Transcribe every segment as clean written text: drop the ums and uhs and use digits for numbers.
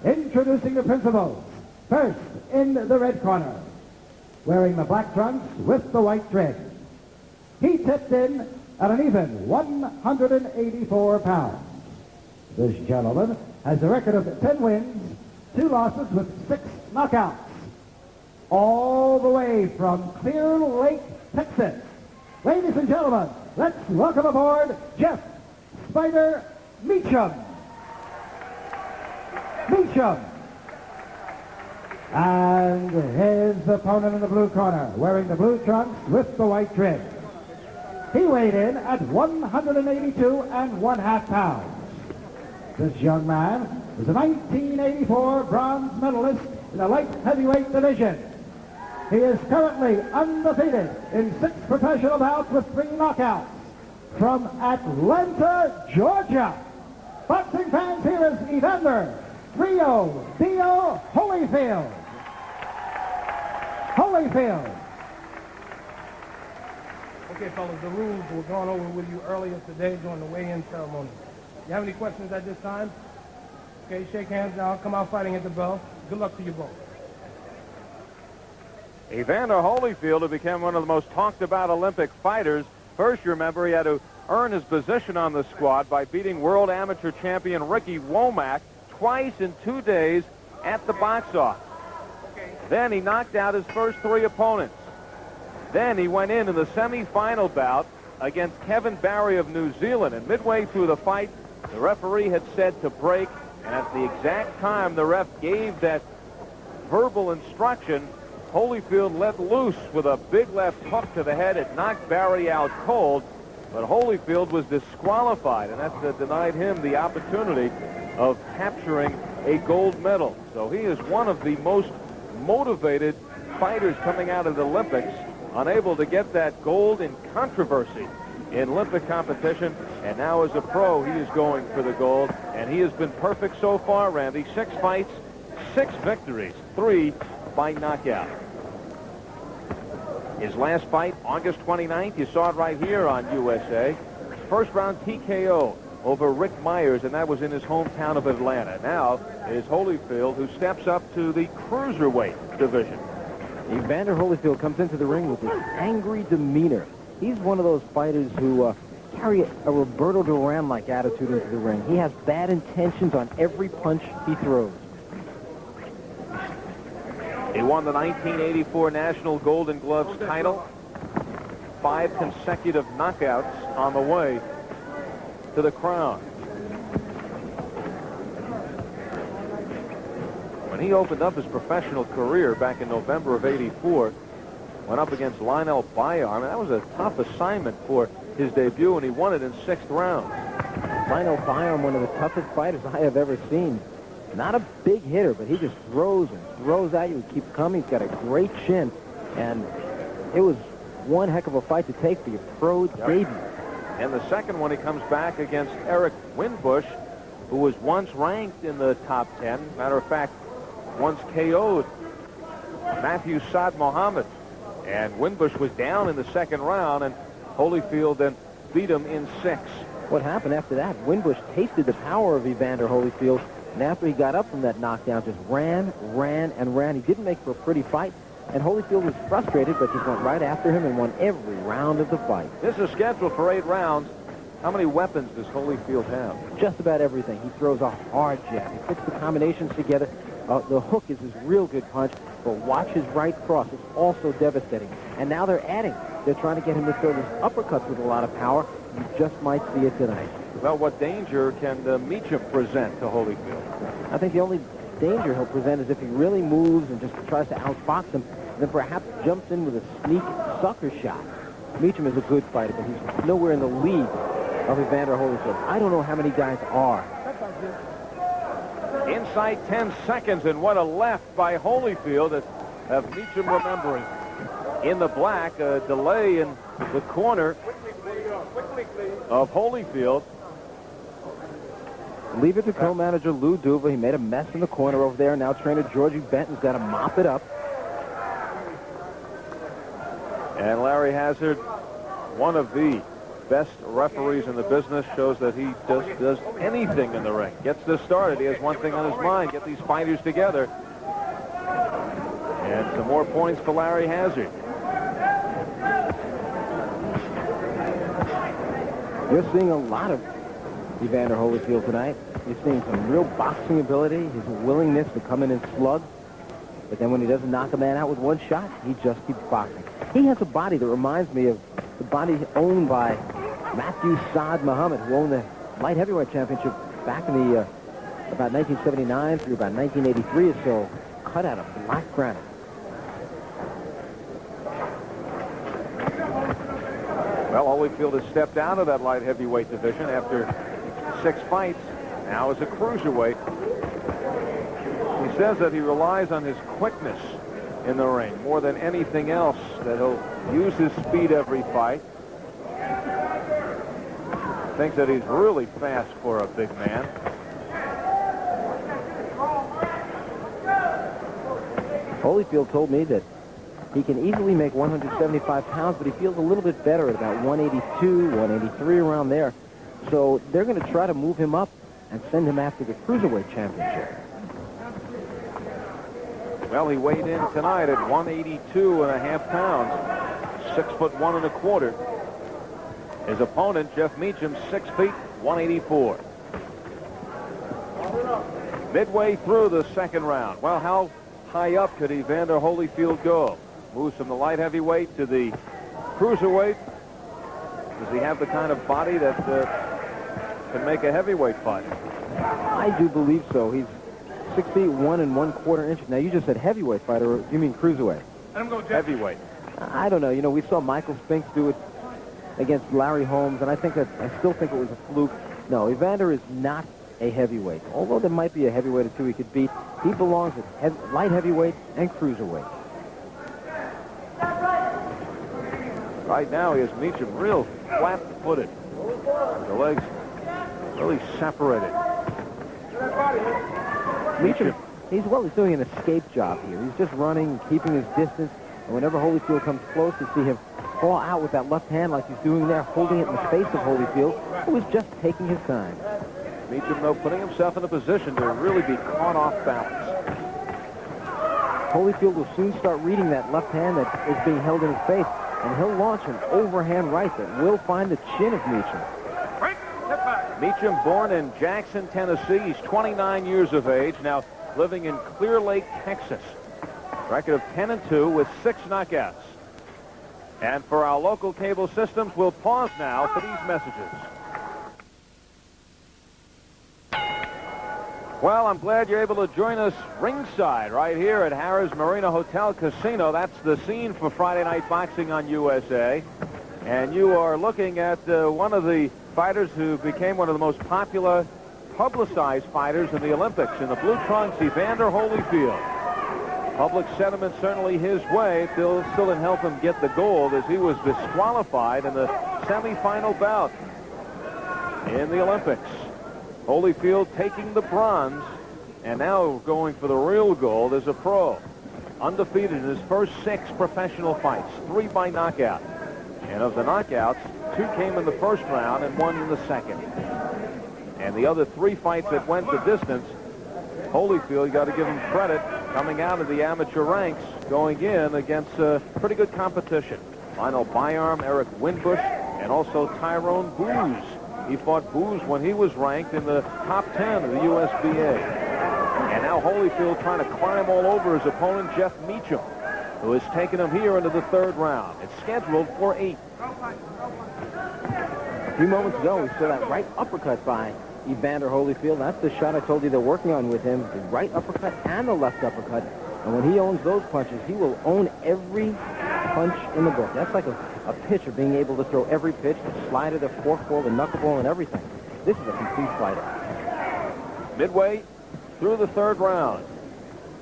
Introducing the principals. First, in the red corner, wearing the black trunks with the white trim. He tipped in at an even 184 pounds. This gentleman has a record of 10 wins, 2 losses with 6 knockouts. All the way from Clear Lake, Texas. Ladies and gentlemen, let's welcome aboard Jeff Spider Meachem. Meachem. And his opponent in the blue corner, wearing the blue trunks with the white trim. He weighed in at 182 1/2 pounds. This young man is a 1984 bronze medalist in the light heavyweight division. He is currently undefeated in 6 professional bouts with 3 knockouts. From Atlanta, Georgia. Boxing fans, here is Evander Holyfield. Holyfield. Okay, fellas, the rules were gone over with you earlier today during the weigh-in ceremony. You have any questions at this time? Okay, shake hands now. Come out fighting at the bell. Good luck to you both. Evander Holyfield, who became one of the most talked about Olympic fighters. First, you remember, he had to earn his position on the squad by beating world amateur champion Ricky Womack twice in 2 days at the box office. Then he knocked out his first 3 opponents. Then he went in the semifinal bout against Kevin Barry of New Zealand. And midway through the fight, the referee had said to break. And at the exact time the ref gave that verbal instruction, Holyfield let loose with a big left hook to the head. It knocked Barry out cold. But Holyfield was disqualified, and that denied him the opportunity of capturing a gold medal. So he is one of the most motivated fighters coming out of the Olympics, unable to get that gold in controversy in Olympic competition. And now as a pro, he is going for the gold, and he has been perfect so far, Randy. 6 fights, 6 victories, 3 by knockout. His last fight, August 29th, you saw it right here on USA. First round TKO over Rick Myers, and that was in his hometown of Atlanta. Now it is Holyfield who steps up to the cruiserweight division. Evander Holyfield comes into the ring with this angry demeanor. He's one of those fighters who carry a Roberto Duran-like attitude into the ring. He has bad intentions on every punch he throws. He won the 1984 National Golden Gloves title. 5 consecutive knockouts on the way to the crown. When he opened up his professional career back in November of '84, went up against Lionel Bayarm, and that was a tough assignment for his debut, and he won it in 6th round. Lionel Bayarm, one of the toughest fighters I have ever seen. Not a big hitter, but he just throws and throws at you and keeps coming. He's got a great chin, and it was one heck of a fight to take for your pro debut. And the second one, he comes back against Eric Winbush, who was once ranked in the top 10. Matter of fact, once KO'd Matthew Saad Mohammed. And Winbush was down in the 2nd round, and Holyfield then beat him in 6. What happened after that? Winbush tasted the power of Evander Holyfield, and after he got up from that knockdown, just ran. He didn't make for a pretty fight, and Holyfield was frustrated, but just went right after him and won every round of the fight. This is scheduled for 8 rounds. How many weapons does Holyfield have? Just about everything. He throws a hard jab. He puts the combinations together. The hook is his real good punch, but watch his right cross. It's also devastating. And now they're adding. They're trying to get him to throw his uppercuts with a lot of power. You just might see it tonight. Well, what danger can Meachem present to Holyfield? I think the only danger he'll present is if he really moves and just tries to outfox him, then perhaps jumps in with a sneak sucker shot. Meachem is a good fighter, but he's nowhere in the league of Evander Holyfield. I don't know how many guys are. Inside 10 seconds, and what a left by Holyfield that have Meachem remembering. In the black, a delay in the corner of Holyfield. Leave it to co-manager Lou Duva. He made a mess in the corner over there. Now trainer Georgie Benton's got to mop it up. And Larry Hazard, one of the best referees in the business, shows that he does anything in the ring. Gets this started. He has one thing on his mind: get these fighters together. And some more points for Larry Hazard. You're seeing a lot of Evander Holyfield tonight. You're seeing some real boxing ability, his willingness to come in and slug. But then when he doesn't knock a man out with one shot, he just keeps boxing. He has a body that reminds me of the body owned by Matthew Saad Muhammad, who owned the light heavyweight championship back in the about 1979 through about 1983 or so, cut out of black granite. Well, Holyfield has stepped out of that light heavyweight division after 6 fights. Now is a cruiserweight. He says that he relies on his quickness in the ring more than anything else, that he'll use his speed every fight. Thinks that he's really fast for a big man. Holyfield told me that he can easily make 175 pounds, but he feels a little bit better at about 182, 183, around there. So they're going to try to move him up and send him after the cruiserweight championship. Well, he weighed in tonight at 182.5 pounds, 6'1 1/4. His opponent, Jeff Meachem, 6 feet, 184. Midway through the second round. Well, how high up could Evander Holyfield go? Moves from the light heavyweight to the cruiserweight. Does he have the kind of body that can make a heavyweight fight? I do believe so. He's 6 feet 1 1/4 inches. Now, you just said heavyweight fighter. You mean cruiserweight? Let him go, Jeff. Heavyweight. I don't know. You know, we saw Michael Spinks do it against Larry Holmes, and I still think it was a fluke. No, Evander is not a heavyweight. Although there might be a heavyweight or two he could beat, he belongs at light heavyweight and cruiserweight. Right now, he has Meachem real flat-footed. The legs really separated. Meachem, he's doing an escape job here. He's just running, keeping his distance, and whenever Holyfield comes close, you see him fall out with that left hand like he's doing there, holding it in the face of Holyfield, who is just taking his time. Meachem, though, putting himself in a position to really be caught off balance. Holyfield will soon start reading that left hand that is being held in his face, and he'll launch an overhand right that will find the chin of Meachem. Meachem, born in Jackson, Tennessee. He's 29 years of age, now living in Clear Lake, Texas. Record of 10-2 with 6 knockouts. And for our local cable systems, we'll pause now for these messages. Well, I'm glad you're able to join us ringside right here at Harrah's Marina Hotel Casino. That's the scene for Friday Night Boxing on USA. And you are looking at one of the fighters who became one of the most popular, publicized fighters in the Olympics. In the blue trunks, Evander Holyfield. Public sentiment certainly his way. Still didn't help him get the gold as he was disqualified in the semifinal bout in the Olympics. Holyfield taking the bronze and now going for the real gold as a pro. Undefeated in his first 6 professional fights, 3 by knockout. And of the knockouts, 2 came in the first round and 1 in the second. And the other 3 fights that went the distance, Holyfield, you got to give him credit, coming out of the amateur ranks, going in against pretty good competition. Lionel Byarm, Eric Winbush, and also Tyrone Booz. He fought Booz when he was ranked in the top 10 of the USBA. And now Holyfield trying to climb all over his opponent, Jeff Meachem, who has taken him here into the 3rd round. It's scheduled for 8. A few moments ago, we saw that right uppercut by Evander Holyfield. That's the shot I told you they're working on with him, the right uppercut and the left uppercut. And when he owns those punches, he will own every punch in the book. That's like a pitcher being able to throw every pitch, the slider, the forkball, the knuckleball, and everything. This is a complete fighter. Midway through the 3rd round.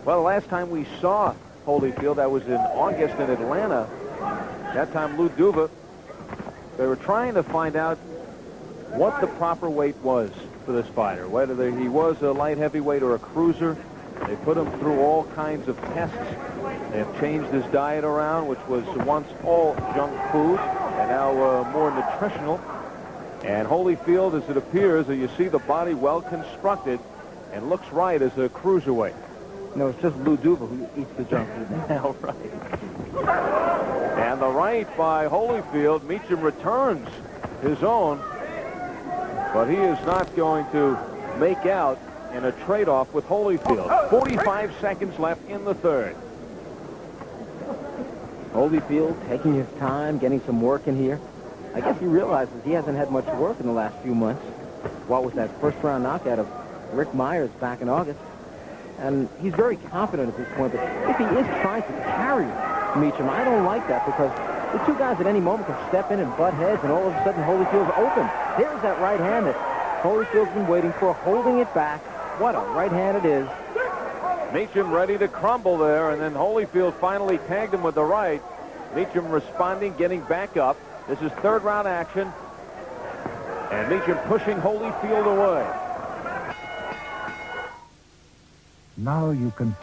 Well, the last time we saw Holyfield, that was in August in Atlanta. That time, Lou Duva, they were trying to find out what the proper weight was for this fighter, whether he was a light heavyweight or a cruiser. They put him through all kinds of tests. They've changed his diet around, which was once all junk food, and now more nutritional. And Holyfield, as it appears, that you see the body well constructed and looks right as a cruiserweight. No, it's just Lou Duva who eats the junk food. Hell, right. And the right by Holyfield. Meachem returns his own, but he is not going to make out in a trade-off with Holyfield. 45 seconds left in the third. Holyfield taking his time, getting some work in here. I guess he realizes he hasn't had much work in the last few months. What was that first-round knockout of Rick Myers back in August? And he's very confident at this point, but if he is trying to carry Meachem, I don't like that, because the two guys at any moment can step in and butt heads, and all of a sudden Holyfield's open. There's that right hand that Holyfield's been waiting for, holding it back. What a right hand it is. Meachem ready to crumble there, and then Holyfield finally tagged him with the right. Meachem responding, getting back up. This is third round action. And Meachem pushing Holyfield away. Now you can...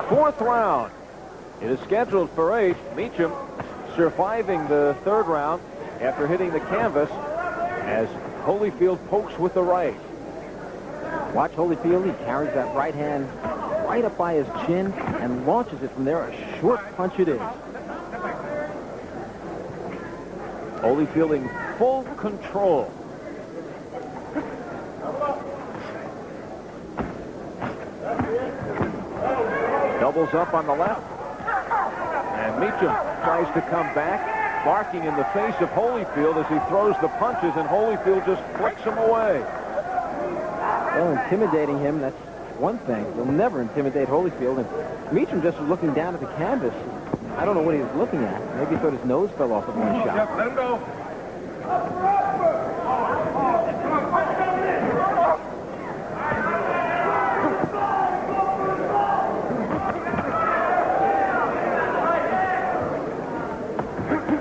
Fourth round. It is scheduled for 8. Meachem surviving the third round after hitting the canvas as Holyfield pokes with the right. Watch Holyfield. He carries that right hand right up by his chin and launches it from there. A short punch it is. Holyfield in full control. Doubles up on the left. And Meachem tries to come back, barking in the face of Holyfield as he throws the punches, and Holyfield just flicks him away. Well, intimidating him, that's one thing. You'll never intimidate Holyfield. And Meachem just was looking down at the canvas. I don't know what he was looking at. Maybe he thought his nose fell off at one shot. Yep, let him go.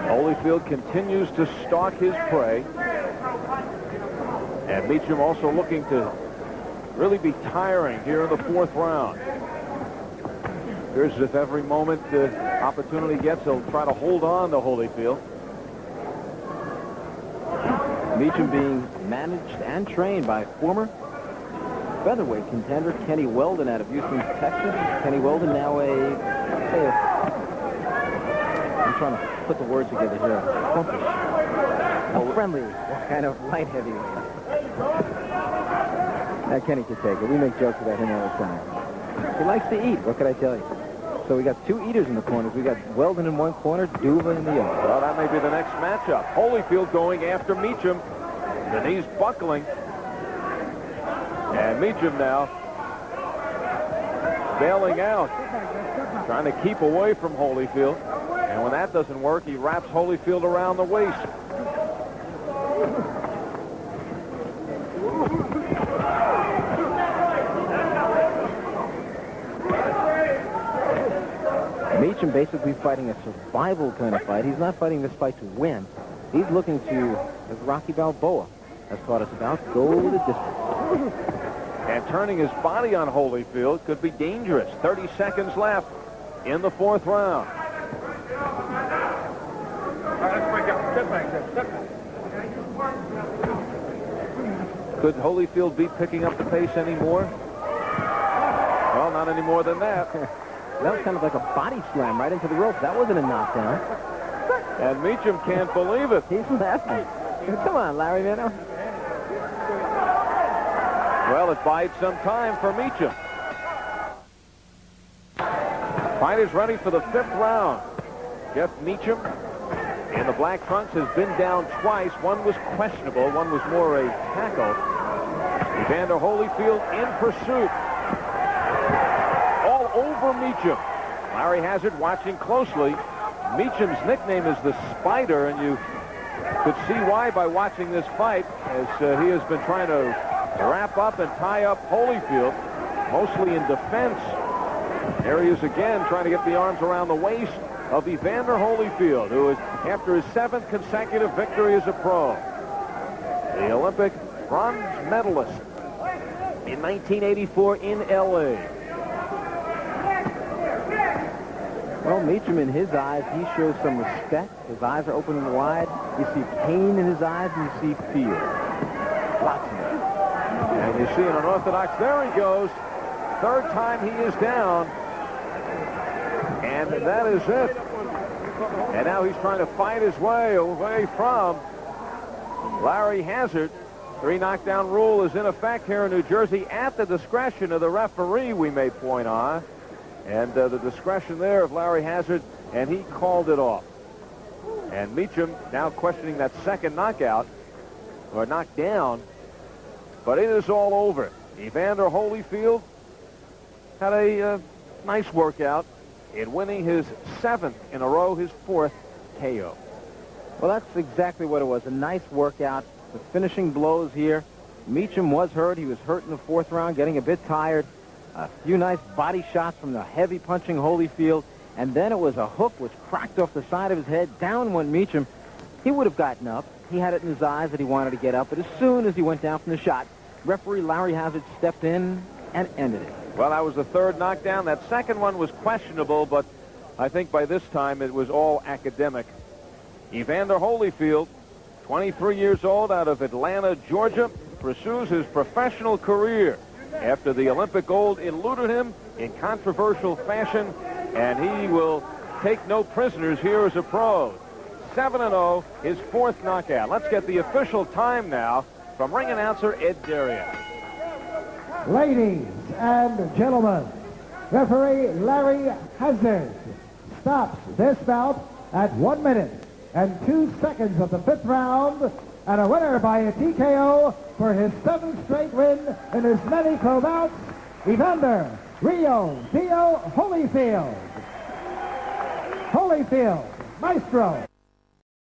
Holyfield continues to stalk his prey. And Meachem also looking to really be tiring here in the fourth round. Appears as if every moment the opportunity gets, he'll try to hold on to Holyfield. Meachem being managed and trained by former featherweight contender Kenny Weldon out of Houston, Texas. Kenny Weldon now I'm trying to put the words together here. Plumpish. A friendly kind of light heavyweight. Now Kenny can take it. We make jokes about him all the time. He likes to eat. What can I tell you? So we got two eaters in the corners. We got Weldon in one corner, Duva in the other. Well, that may be the next matchup. Holyfield going after Meachem. The knees buckling. And Meachem now bailing out, trying to keep away from Holyfield. And when that doesn't work, he wraps Holyfield around the waist. Meachem basically fighting a survival kind of fight. He's not fighting this fight to win. He's looking to, as Rocky Balboa has taught us about, go the distance. And turning his body on Holyfield could be dangerous. 30 seconds left in the fourth round. All right, let's break up. Step back there. Step back. Could Holyfield be picking up the pace anymore? Well, not any more than that. That was kind of like a body slam right into the rope. That wasn't a knockdown. And Meachem can't believe it. He's laughing. Come on, Larry, man. Well, it bides some time for Meachem. Fighters ready for the fifth round. Jeff Meachem in the black trunks has been down twice. One was questionable. One was more a tackle. Evander Holyfield in pursuit. All over Meachem. Larry Hazard watching closely. Meachem's nickname is the Spider, and you could see why by watching this fight, as he has been trying to wrap up and tie up Holyfield, mostly in defense. There he is again, trying to get the arms around the waist of Evander Holyfield, who is after his 7th consecutive victory as a pro. The Olympic bronze medalist in 1984 in L.A. Well, Meachem, in his eyes, he shows some respect. His eyes are open and wide. You see pain in his eyes, and you see fear. Lots of it. And you see an unorthodox. There he goes. Third time he is down. And that is it. And now he's trying to fight his way away from Larry Hazard. 3 knockdown rule is in effect here in New Jersey at the discretion of the referee, we may point on. And the discretion there of Larry Hazard, and he called it off. And Meachem now questioning that second knockout, or knockdown, but it is all over. Evander Holyfield had a nice workout in winning his 7th in a row, his 4th KO. Well, that's exactly what it was. A nice workout. The finishing blows here. Meachem was hurt. He was hurt in the 4th round, getting a bit tired. A few nice body shots from the heavy punching Holyfield. And then it was a hook which cracked off the side of his head. Down went Meachem. He would have gotten up. He had it in his eyes that he wanted to get up. But as soon as he went down from the shot, referee Larry Hazard stepped in and ended it. Well, that was the 3rd knockdown. That second one was questionable, but I think by this time it was all academic. Evander Holyfield, 23 years old, out of Atlanta, Georgia, pursues his professional career after the Olympic gold eluded him in controversial fashion, and he will take no prisoners here as a pro. 7-0, his 4th knockout. Let's get the official time now from ring announcer Ed Darian. Ladies and gentlemen, referee Larry Hazard stops this bout at 1 minute and 2 seconds of the 5th round, and a winner by a TKO for his 7th straight win in his many pro bouts, Evander Rio Dio Holyfield. Holyfield, maestro.